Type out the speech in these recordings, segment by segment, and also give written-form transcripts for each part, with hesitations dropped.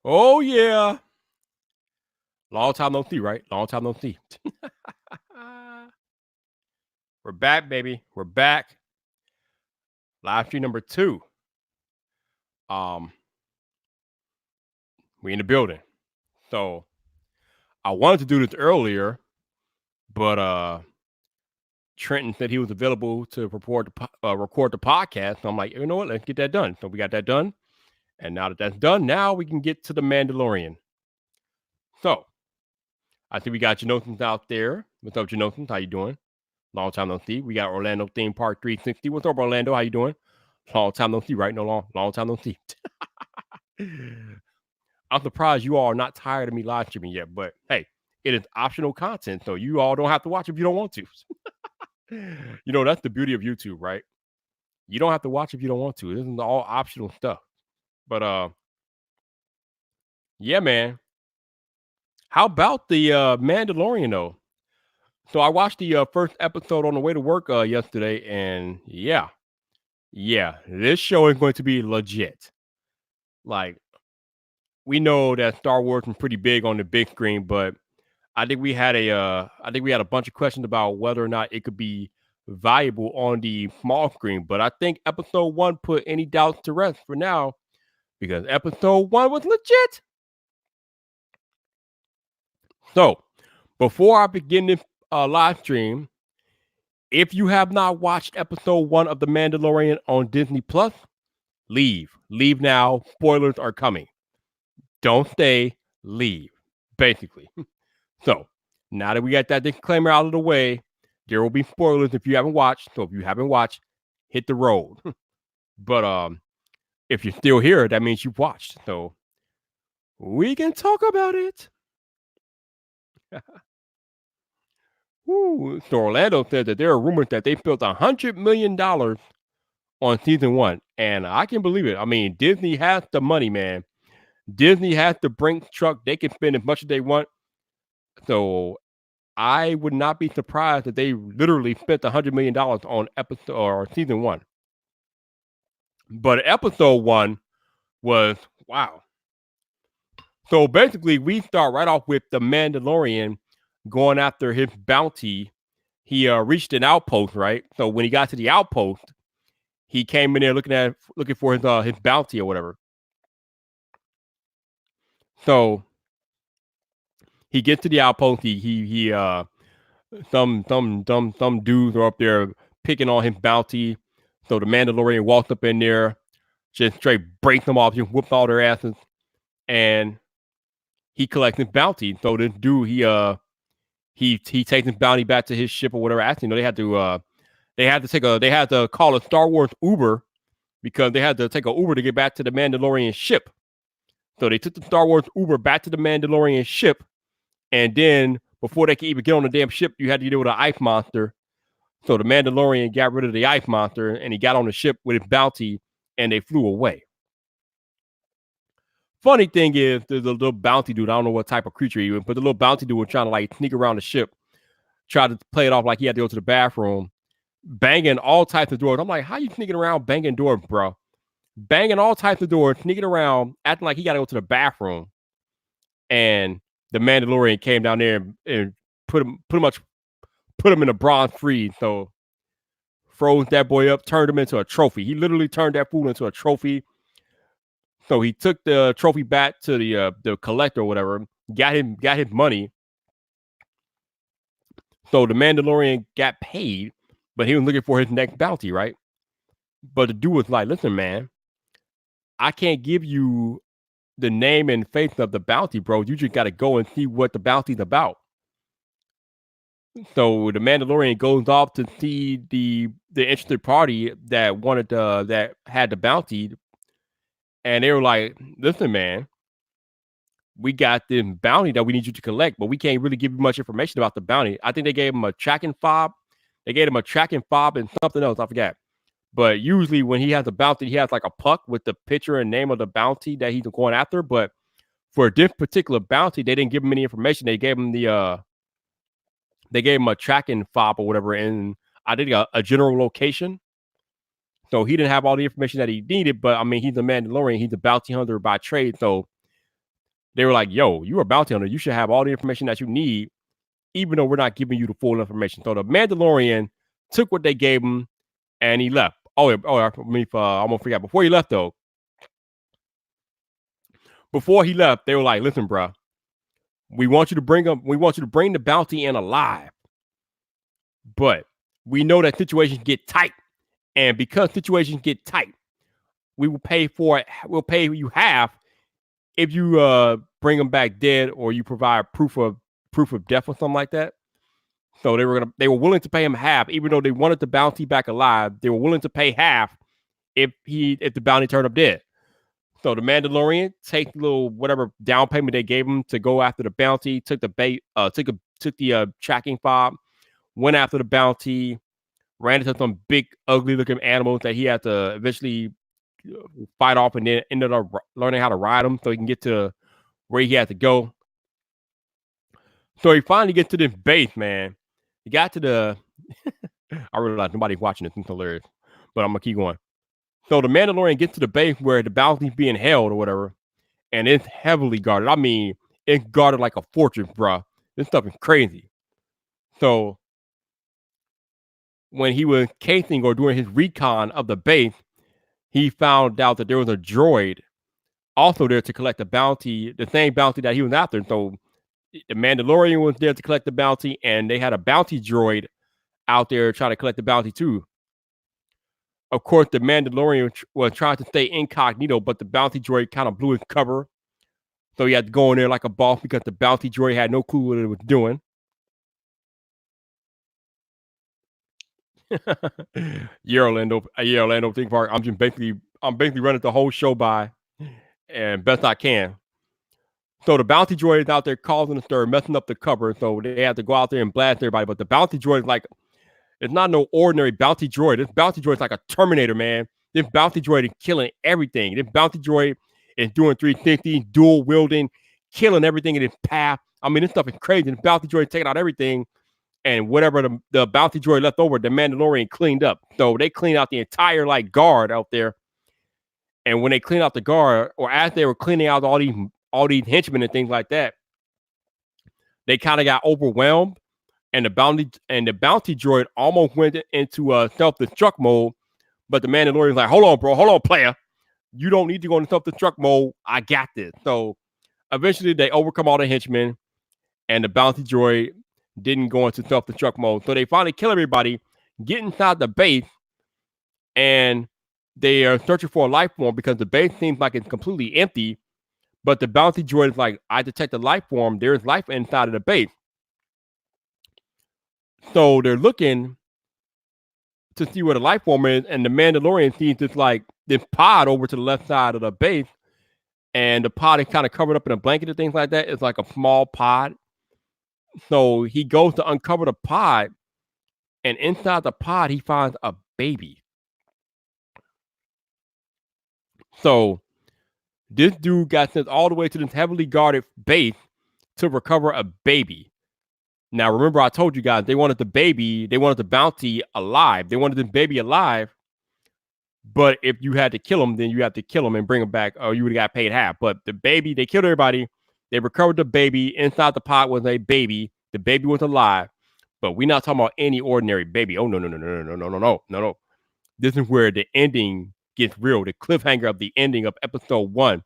Oh yeah. Long time no see, right? Long time no see. We're back, baby. We're back. Live stream number 2. Um, we in the building. So I wanted to do this earlier, but Trenton said he was available to record the podcast. So I'm like, you know what? Let's get that done. So we got that done. And now that that's done, now we can get to the Mandalorian. So I think we got Janothans out there. What's up, Janothans? How you doing? Long time no see. We got Orlando Theme Park 360. What's up, Orlando? How you doing? Long time no see, right? Long time no see. I'm surprised you all are not tired of me live streaming yet, but hey, it is optional content, so you all don't have to watch if you don't want to. That's the beauty of YouTube, right? You don't have to watch if you don't want to. This is all optional stuff. But yeah, man. How about the Mandalorian though? So I watched the first episode on the way to work yesterday, and yeah, this show is going to be legit. Like, we know that Star Wars is pretty big on the big screen, but I think we had a bunch of questions about whether or not it could be valuable on the small screen. But I think episode 1 put any doubts to rest for now, because episode 1 was legit. So before I begin this live stream, if you have not watched episode 1 of The Mandalorian on Disney Plus, leave now. Spoilers are coming. Don't stay, leave, basically. So now that we got that disclaimer out of the way, there will be spoilers if you haven't watched. So if you haven't watched, hit the road. But if you're still here, that means you've watched. So we can talk about it. So Orlando said that there are rumors that they spent $100 million on season 1. And I can believe it. I mean, Disney has the money, man. Disney has the Brinks truck. They can spend as much as they want. So I would not be surprised that they literally spent $100 million on episode or season 1. But episode 1 was wow. So basically, we start right off with the Mandalorian going after his bounty. He reached an outpost, right? So when he got to the outpost, he came in there looking for his bounty or whatever. So he gets to the outpost. Some dudes are up there picking on his bounty. So the Mandalorian walks up in there, just straight breaks them off, just whoops all their asses, and he collects his bounty. So this dude, he takes his bounty back to his ship or whatever. Actually, they had to call a Star Wars Uber because they had to take an Uber to get back to the Mandalorian ship. So they took the Star Wars Uber back to the Mandalorian ship, and then before they could even get on the damn ship, you had to deal with an ice monster. So the Mandalorian got rid of the ice monster, and he got on the ship with his bounty, and they flew away. Funny thing is, there's a little bounty dude. I don't know what type of creature he was, but the little bounty dude was trying to like sneak around the ship, try to play it off like he had to go to the bathroom, banging all types of doors. I'm like, how you sneaking around banging doors, bro? Banging all types of doors, sneaking around, acting like he got to go to the bathroom. And the Mandalorian came down there and pretty much put him in a bronze freeze. So froze that boy up, turned him into a trophy. He literally turned that fool into a trophy. So he took the trophy back to the collector or whatever, got his money. So the Mandalorian got paid, but he was looking for his next bounty, right? But the dude was like, listen, man, I can't give you the name and face of the bounty, bro. You just got to go and see what the bounty's about. So the Mandalorian goes off to see the interested party that that had the bounty, and they were like, listen, man, we got this bounty that we need you to collect, but we can't really give you much information about the bounty. I think they gave him a tracking fob. They gave him a tracking fob and something else. I forgot. But usually when he has a bounty, he has like a puck with the picture and name of the bounty that he's going after. But for this particular bounty, they didn't give him any information. They gave him a tracking fob or whatever, and I think a general location. So he didn't have all the information that he needed. But I mean, he's a Mandalorian. He's a bounty hunter by trade. So They were like, yo, you're a bounty hunter. You should have all the information that you need, even though we're not giving you the full information. So the Mandalorian took what they gave him and he left. I'm gonna forget. Before he left, though, they were like, listen, bro, we want you to bring the bounty in alive. But we know that situations get tight. And because situations get tight, we will pay for it. We'll pay you half if you bring them back dead or you provide proof of death or something like that. So they were willing to pay him half, even though they wanted the bounty back alive. They were willing to pay half if the bounty turned up dead. So the Mandalorian take the little whatever down payment they gave him to go after the bounty, took the tracking fob, went after the bounty, ran into some big ugly looking animals that he had to eventually fight off, and then ended up learning how to ride them so he can get to where he had to go. So he finally gets to this base, man. He got to the I realize nobody's watching this. It's hilarious, but I'm gonna keep going. So the Mandalorian gets to the base where the bounty's being held or whatever, and it's heavily guarded. I mean, it's guarded like a fortress, bro. This stuff is crazy. So when he was casing or doing his recon of the base, he found out that there was a droid also there to collect the bounty, the same bounty that he was after. So the Mandalorian was there to collect the bounty, and they had a bounty droid out there trying to collect the bounty too. Of course, the Mandalorian was trying to stay incognito, but the bounty droid kind of blew his cover. So he had to go in there like a boss because the bounty droid had no clue what it was doing. Orlando theme park. I'm basically running the whole show by and best I can. So the bounty droid is out there causing a stir, messing up the cover. So they had to go out there and blast everybody. But the bounty droid is like, it's not no ordinary bounty droid. This bounty droid is like a Terminator, man. This bounty droid is killing everything. This bounty droid is doing 360, dual wielding, killing everything in its path. I mean, this stuff is crazy. The bounty droid is taking out everything. And whatever the bounty droid left over, the Mandalorian cleaned up. So they cleaned out the entire like guard out there. And when they cleaned out the guard, or as they were cleaning out all these henchmen and things like that, they kind of got overwhelmed. And the bounty droid almost went into self-destruct mode. But the Mandalorian's like, hold on, bro. Hold on, player. You don't need to go into self-destruct mode. I got this. So eventually they overcome all the henchmen. And the bounty droid didn't go into self-destruct mode. So they finally kill everybody, get inside the base, and they are searching for a life form because the base seems like it's completely empty. But the bounty droid is like, I detect a life form. There's life inside of the base. So they're looking to see where the life form is, and the Mandalorian sees this pod over to the left side of the base, and the pod is kind of covered up in a blanket and things like that. It's like a small pod. So he goes to uncover the pod, and inside the pod, he finds a baby. So this dude got sent all the way to this heavily guarded base to recover a baby. Now, remember, I told you guys they wanted the bounty alive. They wanted the baby alive. But if you had to kill him, then you have to kill him and bring him back, or you would have got paid half. But the baby, they killed everybody. They recovered the baby. Inside the pot was a baby. The baby was alive. But we're not talking about any ordinary baby. Oh, no. This is where the ending gets real. The cliffhanger of the ending of episode 1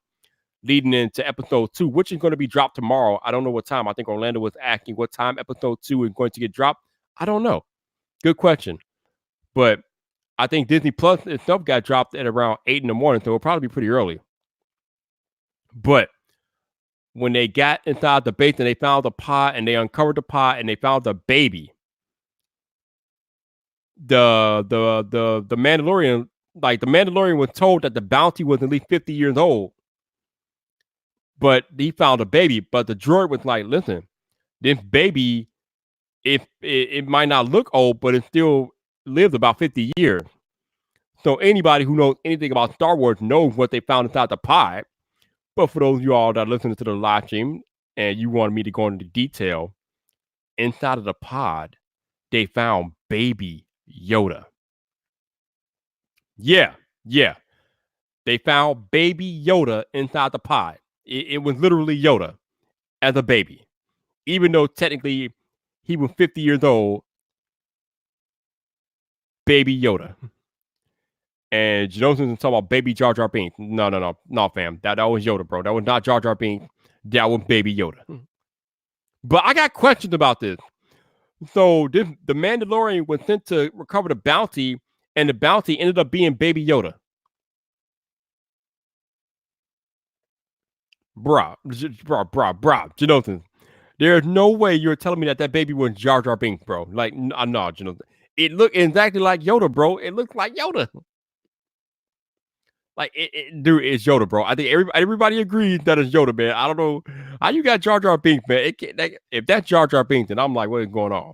leading into episode 2, which is going to be dropped tomorrow. I don't know what time. I think Orlando was asking what time episode 2 is going to get dropped. I don't know. Good question. But I think Disney Plus itself got dropped at around 8 in the morning, so it'll probably be pretty early. But when they got inside the base and they found the pod and they uncovered the pod and they found the baby, the Mandalorian, the Mandalorian was told that the bounty was at least 50 years old. But he found a baby. But the droid was like, listen, this baby, if it might not look old, but it still lived about 50 years. So anybody who knows anything about Star Wars knows what they found inside the pod. But for those of you all that are listening to the live stream and you wanted me to go into detail, inside of the pod, they found baby Yoda. Yeah. They found baby Yoda inside the pod. It was literally Yoda as a baby, even though technically he was 50 years old, baby Yoda. And Jonathan's talking about baby Jar Jar Binks. No, no, no, no, fam. That was Yoda, bro. That was not Jar Jar Binks. That was baby Yoda. But I got questions about this. So the Mandalorian was sent to recover the bounty, and the bounty ended up being baby Yoda. Bruh. Jonathan, there's no way you're telling me that baby was Jar Jar Binks, bro. Like, no, Jonathan. It looked exactly like Yoda, bro. It looked like Yoda. Like, dude, it's Yoda, bro. I think everybody agrees that it's Yoda, man. I don't know how you got Jar Jar Binks, man. If that's Jar Jar Binks, then I'm like, what is going on?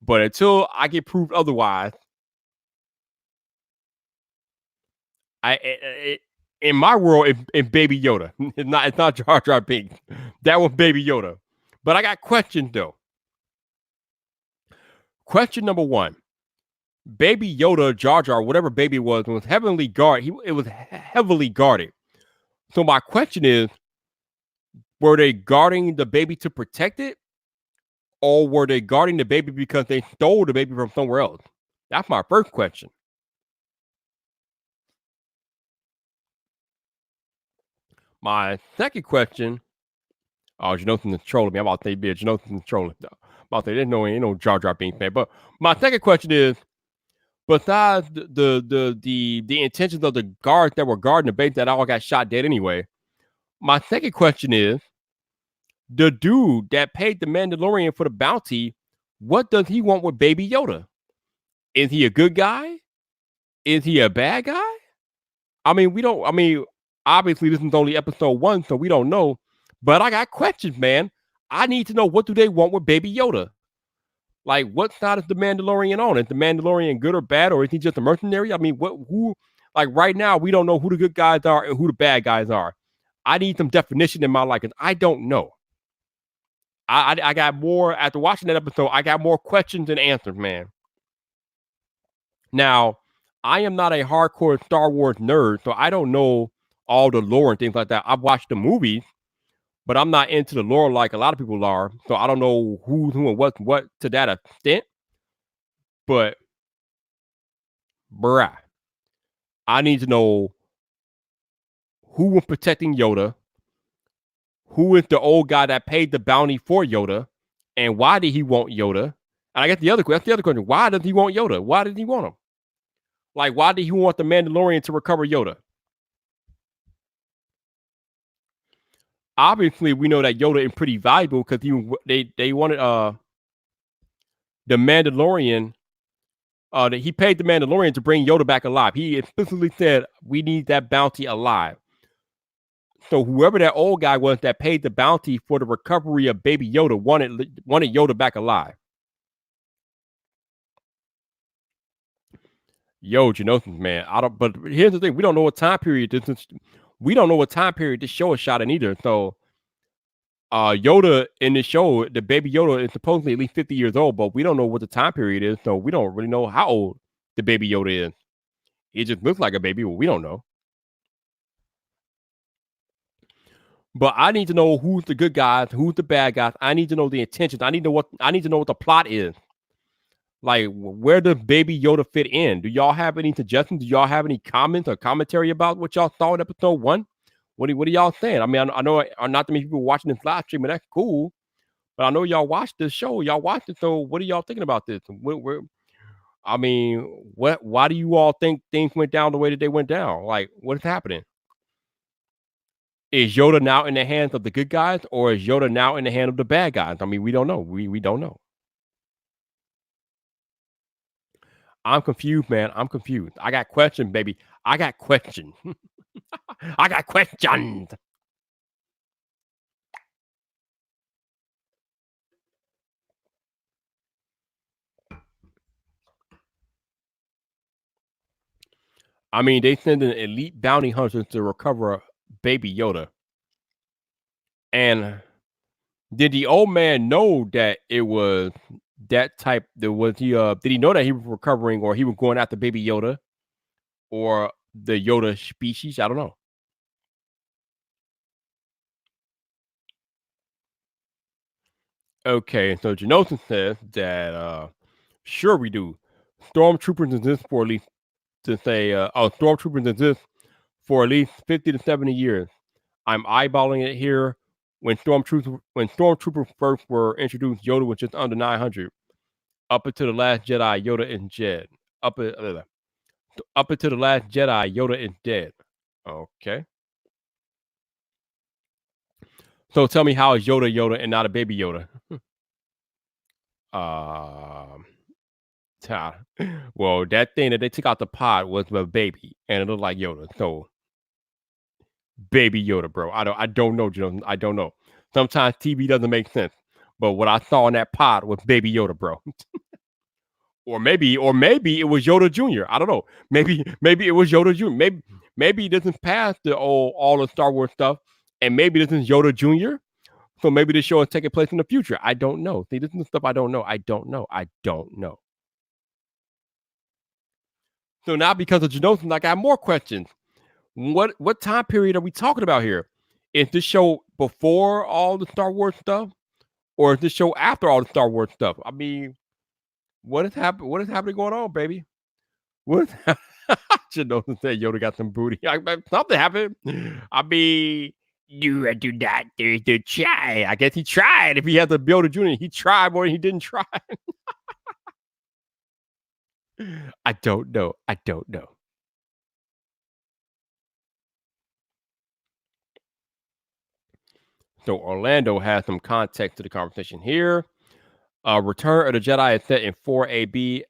But until I get proved otherwise, in my world, it's Baby Yoda. It's not Jar Jar Binks. That was Baby Yoda. But I got questions though. Question number one: Baby Yoda, Jar Jar, whatever baby was heavily guarded. It was heavily guarded. So my question is: were they guarding the baby to protect it, or were they guarding the baby because they stole the baby from somewhere else? That's my first question. My second question. Oh, Jonathan's trolling me. I'm about to say, bitch, Jonathan's trolling. I'm about to say, there's ain't no Jar Jar Binks, man. But my second question is, besides the intentions of the guards that were guarding the base that all got shot dead anyway, my second question is, the dude that paid the Mandalorian for the bounty, what does he want with Baby Yoda? Is he a good guy? Is he a bad guy? I mean, we don't. I mean, obviously, this is only episode 1, so we don't know. But I got questions, man. I need to know, what do they want with Baby Yoda? Like, what side is the Mandalorian on? Is the Mandalorian good or bad, or is he just a mercenary? I mean, who? Like, right now, we don't know who the good guys are and who the bad guys are. I need some definition in my life, because I don't know. I got more after watching that episode. I got more questions than answers, man. Now, I am not a hardcore Star Wars nerd, so I don't know all the lore and things like that. I've watched the movies, but I'm not into the lore like a lot of people are. So I don't know who's who and what to that extent. But bruh, I need to know who was protecting Yoda, who is the old guy that paid the bounty for Yoda, and why did he want Yoda? And I guess that's the other question. Why does he want Yoda? Why did he want him? Like, why did he want the Mandalorian to recover Yoda? Obviously, we know that Yoda is pretty valuable because they wanted the Mandalorian. He paid the Mandalorian to bring Yoda back alive. He explicitly said, "We need that bounty alive." So whoever that old guy was that paid the bounty for the recovery of Baby Yoda wanted Yoda back alive. Yo, Genosis, man. I don't. But here's the thing: we don't know what time period this is. We don't know what time period this show is shot in either. So, Yoda in the show, the Baby Yoda is supposedly at least 50 years old, but we don't know what the time period is. So we don't really know how old the Baby Yoda is. It just looks like a baby, but we don't know. But I need to know who's the good guys, who's the bad guys. I need to know the intentions. I need to know what the plot is. Like, where does Baby Yoda fit in? Do y'all have any suggestions? Do y'all have any comments or commentary about what y'all saw in episode 1? What are y'all saying? I mean, I know not that many people watching this live stream, and that's cool. But I know y'all watched this show. Y'all watched it. So what are y'all thinking about this? I mean, why do you all think things went down the way that they went down? Like, what is happening? Is Yoda now in the hands of the good guys, or is Yoda now in the hand of the bad guys? I mean, we don't know. We don't know. I'm confused, man. I'm confused. I got questions, baby. I got questions. I got questions. I mean, they send an elite bounty hunter to recover Baby Yoda. And did the old man know that it was that type? Did he know that he was recovering, or he was going after Baby Yoda, or the Yoda species? I don't know. Okay, so Janosin says that sure we do. Stormtroopers exist for at least stormtroopers exist for at least 50 to 70 years. I'm eyeballing it here. When stormtroopers first were introduced, Yoda was just under 900. Up until the Last Jedi, Yoda is dead. Up until the Last Jedi, Yoda is dead. Okay. So tell me, how is Yoda Yoda and not a baby Yoda? Um, well, that thing that they took out the pod was a baby, and it looked like Yoda. So baby Yoda, bro. I don't know, Joe. I don't know. Sometimes TV doesn't make sense, but what I saw in that pod was baby Yoda, bro. Or maybe it was Yoda Jr. I don't know. Maybe it was Yoda Jr. Maybe this is past all the Star Wars stuff, and maybe this is Yoda Jr. So maybe this show is taking place in the future. I don't know. See, this is the stuff I don't know. I don't know. I don't know. So now, because of Genosis, I got more questions. What time period are we talking about here? Is this show before all the Star Wars stuff, or is this show after all the Star Wars stuff? I mean, what is happening going on, baby? What? Genosis said Yoda got some booty. Something happened. I mean, you do not do try. I guess he tried. If he had to build a junior, he tried more than he didn't try. I don't know. I don't know. So Orlando has some context to the conversation here. Return of the Jedi is set in 4AB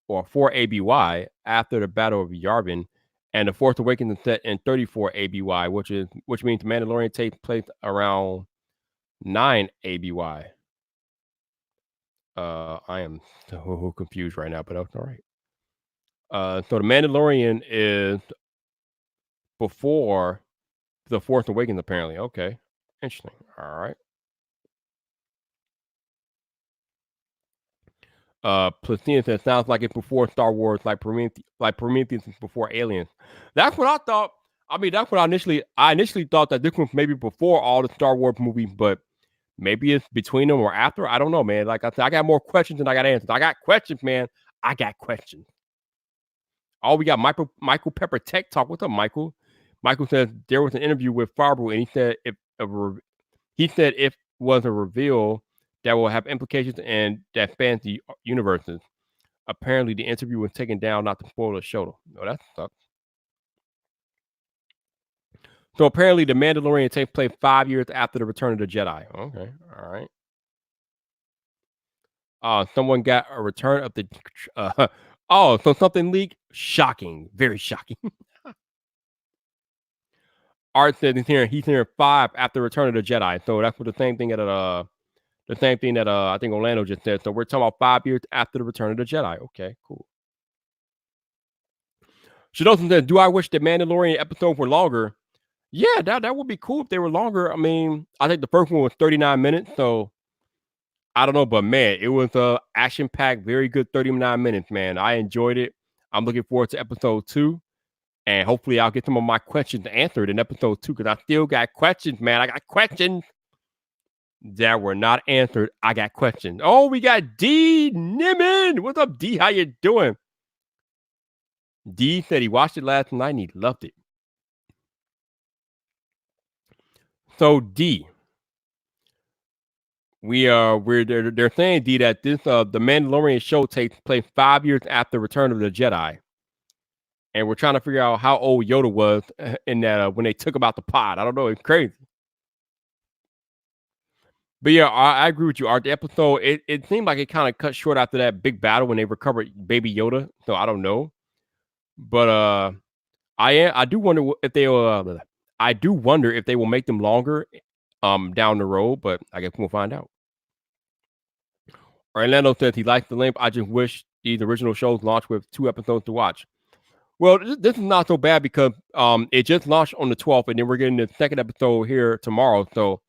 or 4ABY after the Battle of Yavin, and the Force Awakens is set in 34 ABY, which means Mandalorian takes place around 9 ABY. I am so confused right now, but that's all right. So the Mandalorian is before the Force Awakens, apparently. Okay, interesting. All right. Platina says sounds like it's before Star Wars, like Prometheus is before Aliens. That's what I thought. I mean, that's what I initially thought that this was maybe before all the Star Wars movies, but maybe it's between them or after. I don't know, man. Like I said, I got more questions than I got answers. I got questions, man. I got questions. Oh, we got Michael Pepper Tech Talk. What's up, Michael? Michael says there was an interview with Farber, and he said if was a reveal that will have implications and that spans the universes. Apparently, the interview was taken down not to spoil the show. No, that sucks. So apparently, the Mandalorian takes place 5 years after the Return of the Jedi. Okay, all right. Someone got a return of the. So something leaked. Shocking, very shocking. Art said he's hearing 5 after Return of the Jedi. So that's what the same thing that I think Orlando just said. So we're talking about 5 years after the Return of the Jedi. Okay, cool. Shadosan said, "Do I wish the Mandalorian episodes were longer?" Yeah, that would be cool if they were longer. I mean, I think the first one was 39 minutes, so I don't know, but man, it was action packed, very good 39 minutes, man. I enjoyed it. I'm looking forward to episode 2. And hopefully I'll get some of my questions answered in episode 2, because I still got questions, man. I got questions that were not answered. I got questions. Oh, we got D Niman. What's up, D? How you doing? D said he watched it last night and he loved it. So D, they're saying, D, that this the Mandalorian show takes place 5 years after Return of the Jedi. And we're trying to figure out how old Yoda was in that when they took him out the pod. I don't know. It's crazy. But yeah, I agree with you, Art. The episode, it seemed like it kind of cut short after that big battle when they recovered Baby Yoda. So I don't know. But I do wonder if they I do wonder if they will make them longer down the road, but I guess we'll find out. Orlando says he likes the length. I just wish these original shows launched with 2 episodes to watch. Well, this is not so bad because it just launched on the 12th, and then we're getting the second episode here tomorrow. So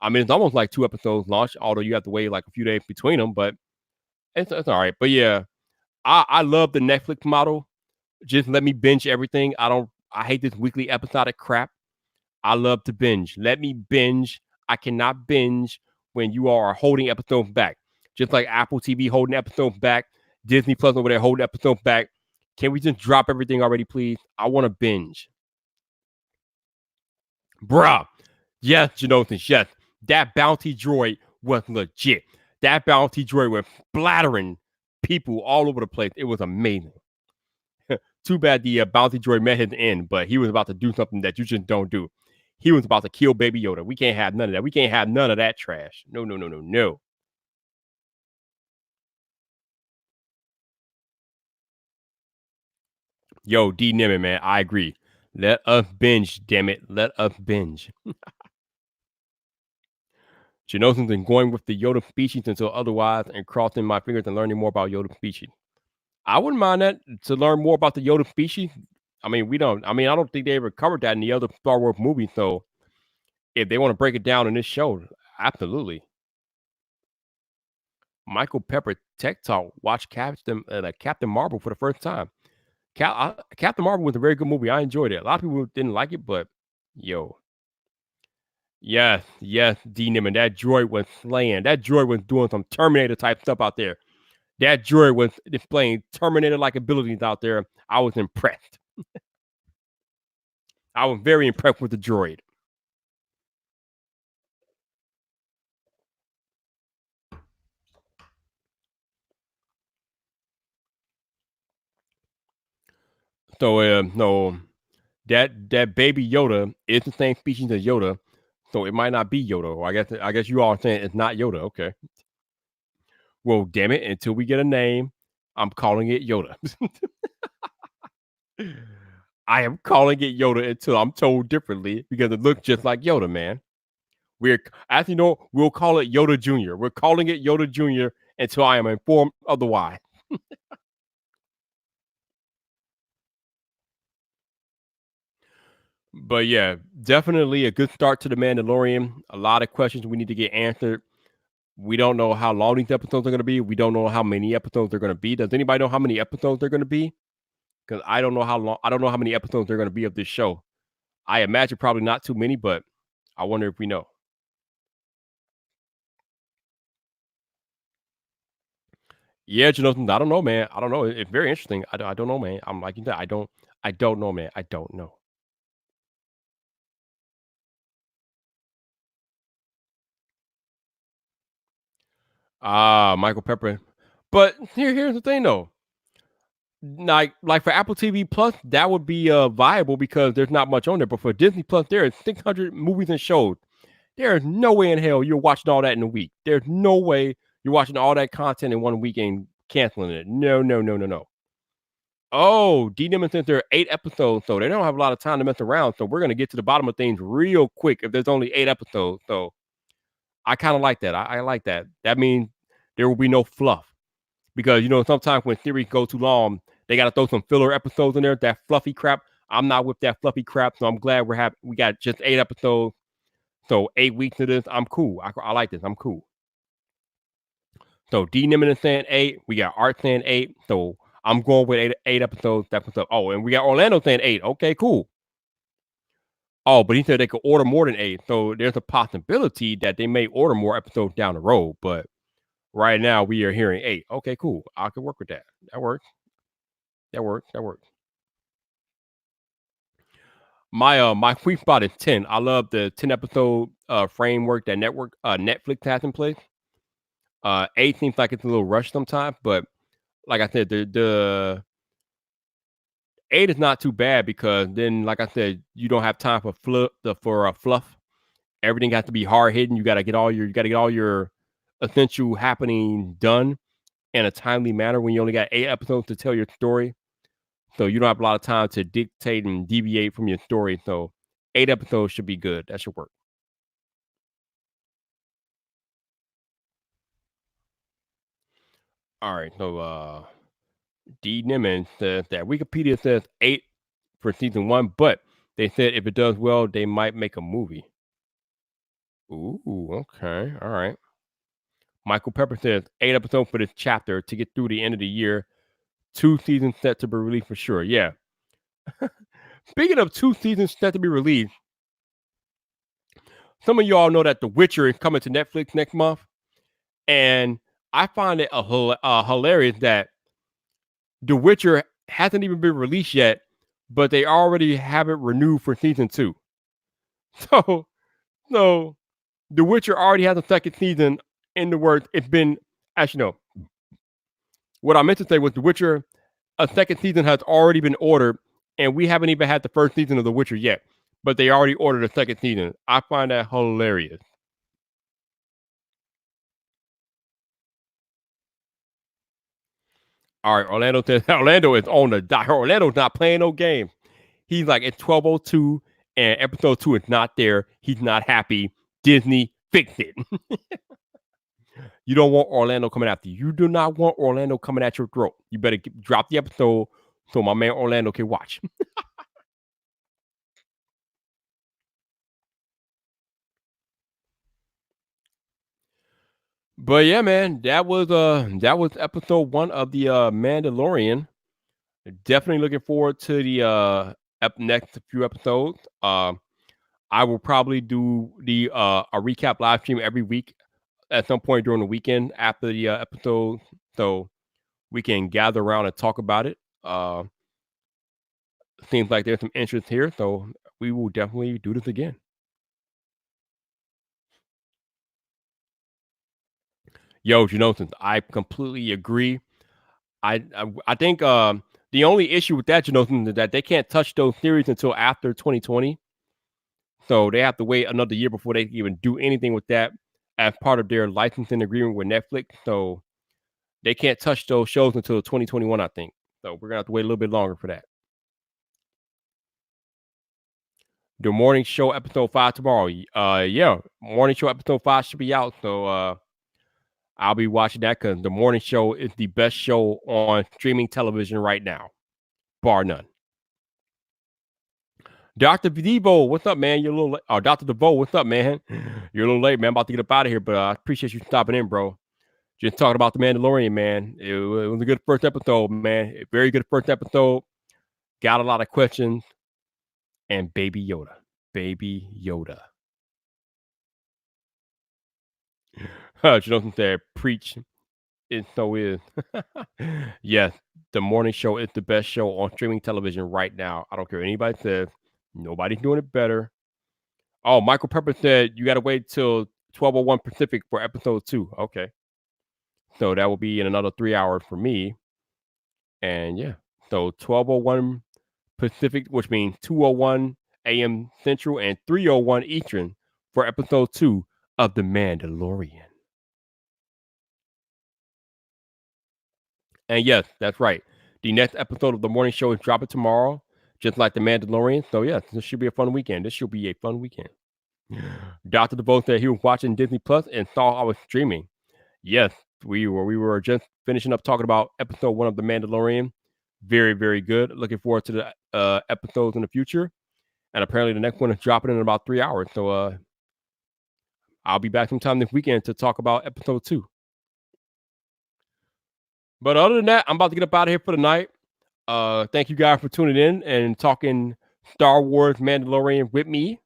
I mean, it's almost like 2 episodes launched, although you have to wait like a few days between them, but it's all right. But yeah, I love the Netflix model. Just let me binge everything. I hate this weekly episodic crap. I love to binge. Let me binge. I cannot binge when you are holding episodes back, just like Apple TV holding episodes back, Disney Plus over there holding episodes back. Can we just drop everything already, please? I want to binge, bruh. Yes, Jonathan. Yes, that bounty droid was legit. That bounty droid was splattering people all over the place. It was amazing. Too bad the bounty droid met his end, but he was about to do something that you just don't do. He was about to kill Baby Yoda. We can't have none of that. We can't have none of that trash. No, no, no, no, no. Yo, D Nimmon, man, I agree. Let us binge, damn it. Let us binge. Genosins and going with the Yoda species until otherwise, and crossing my fingers and learning more about Yoda species. I wouldn't mind that to learn more about the Yoda species. I mean, we don't. I mean, I don't think they ever covered that in the other Star Wars movies. So if they want to break it down in this show, absolutely. Michael Pepper Tech Talk. Watch Captain Marvel for the first time. Captain Marvel was a very good movie. I enjoyed it. A lot of people didn't like it, but yo, yes, yes, D Nimmin, that droid was slaying. That droid was doing some Terminator type stuff out there. That droid was displaying Terminator like abilities out there. I was impressed. I was very impressed with the droid. So no, that baby Yoda is the same species as Yoda, so it might not be Yoda. Or I guess you all are saying it's not Yoda. Okay. Well, damn it! Until we get a name, I'm calling it Yoda. I am calling it Yoda until I'm told differently because it looks just like Yoda, man. We're as you know, we'll call it Yoda Jr. We're calling it Yoda Jr. until I am informed otherwise. But yeah, definitely a good start to the Mandalorian. A lot of questions we need to get answered. We don't know how long these episodes are going to be. We don't know how many episodes they're going to be. Does anybody know how many episodes they're going to be? Because I don't know how long. I don't know how many episodes they're going to be of this show. I imagine probably not too many, but I wonder if we know. Yeah, Jonathan, I don't know, man. I don't know. It's very interesting. I don't know, man. I'm like you said, I don't know, man. I don't know. Ah, Michael Pepper. But here's the thing though. Like for Apple TV Plus, that would be viable because there's not much on there. But for Disney Plus, there is 600 movies and shows. There is no way in hell you're watching all that in a week. There's no way you're watching all that content in one week and canceling it. No, no, no, no, no. Oh, D Demon says there are 8 episodes, so they don't have a lot of time to mess around. So we're gonna get to the bottom of things real quick if there's only 8 episodes. So I kind of like that. I like that. That means there will be no fluff because sometimes when series go too long, they got to throw some filler episodes in there. That fluffy crap. I'm not with that fluffy crap, so I'm glad we got just 8 episodes. So 8 weeks of this, I'm cool. I like this. I'm cool. So D Nimmin is saying 8. We got Art saying 8. So I'm going with eight episodes. That's what's up. Oh, and we got Orlando saying 8. Okay, cool. Oh, but he said they could order more than 8. So there's a possibility that they may order more episodes down the road. But right now we are hearing 8. Okay, cool. I can work with that. That works. That works. That works. My sweet spot is 10. I love the 10 episode framework that Netflix has in place. 8 seems like it's a little rushed sometimes, but like I said, the 8 is not too bad because then, like I said, you don't have time for fluff. Everything has to be hard hitting. You got to get all your essential happening done in a timely manner when you only got 8 episodes to tell your story. So you don't have a lot of time to dictate and deviate from your story. So 8 episodes should be good. That should work. All right. So D Nimmon says that Wikipedia says 8 for season 1, but they said if it does well, they might make a movie. Ooh, okay. All right. Michael Pepper says 8 episodes for this chapter to get through the end of the year. 2 seasons set to be released for sure. Yeah. Speaking of 2 seasons set to be released, some of y'all know that The Witcher is coming to Netflix next month, and I find it hilarious that The Witcher hasn't even been released yet, but they already have it renewed for season 2. So, so The Witcher already has a second season in the works. It's been, actually, no. What I meant to say was The Witcher, a second season has already been ordered, and we haven't even had the first season of The Witcher yet, but they already ordered a second season. I find that hilarious. All right, Orlando says Orlando is on the dot. Orlando's not playing no game. He's like, it's 12:02 and episode 2 is not there. He's not happy. Disney, fix it. You don't want Orlando coming after you. You do not want Orlando coming at your throat. You better drop the episode so my man Orlando can watch. But yeah, man, that was episode 1 of the Mandalorian. Definitely looking forward to the next few episodes. I will probably do the a recap live stream every week at some point during the weekend after the episode, so we can gather around and talk about it. Seems like there's some interest here, so we will definitely do this again. Yo, Janosis, I completely agree. I think the only issue with that, Janosis, is that they can't touch those series until after 2020. So they have to wait another year before they can even do anything with that as part of their licensing agreement with Netflix. So they can't touch those shows until 2021, I think. So we're gonna have to wait a little bit longer for that. The morning show episode 5 tomorrow. Yeah, morning show episode 5 should be out. So I'll be watching that because the morning show is the best show on streaming television right now, bar none. Dr. Devo, what's up, man? You're a little late. Oh, Dr. DeVoe, what's up, man? You're a little late, man. I'm about to get up out of here, but I appreciate you stopping in, bro. Just talking about the Mandalorian, man. It was a good first episode, man. A very good first episode. Got a lot of questions. And Baby Yoda. Baby Yoda. Jonathan said, preach. It so is. Yes, the morning show is the best show on streaming television right now. I don't care what anybody says. Nobody's doing it better. Oh, Michael Pepper said you got to wait till 12:01 Pacific for episode 2. Okay. So that will be in another 3 hours for me. And yeah, so 12:01 Pacific, which means 2:01 a.m. Central and 3:01 Eastern for episode 2 of The Mandalorian. And yes, that's right. The next episode of the morning show is dropping tomorrow, just like The Mandalorian. So yes, this should be a fun weekend. This should be a fun weekend. Dr. DeVoe said he was watching Disney Plus and saw I was streaming. Yes, we were. We were just finishing up talking about episode 1 of The Mandalorian. Very, very good. Looking forward to the episodes in the future. And apparently the next one is dropping in about 3 hours. So I'll be back sometime this weekend to talk about episode 2. But other than that, I'm about to get up out of here for the night. Thank you guys for tuning in and talking Star Wars Mandalorian with me.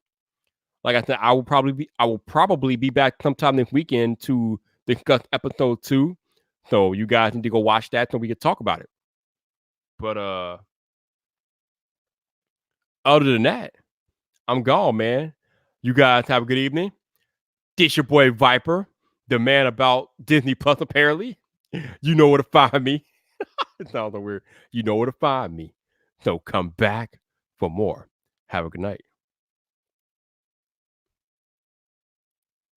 Like I said, I will probably be back sometime this weekend to discuss episode 2. So you guys need to go watch that so we can talk about it. But other than that, I'm gone, man. You guys have a good evening. This your boy Viper, the man about Disney Plus, apparently. You know where to find me. It sounds so weird. You know where to find me. So come back for more. Have a good night.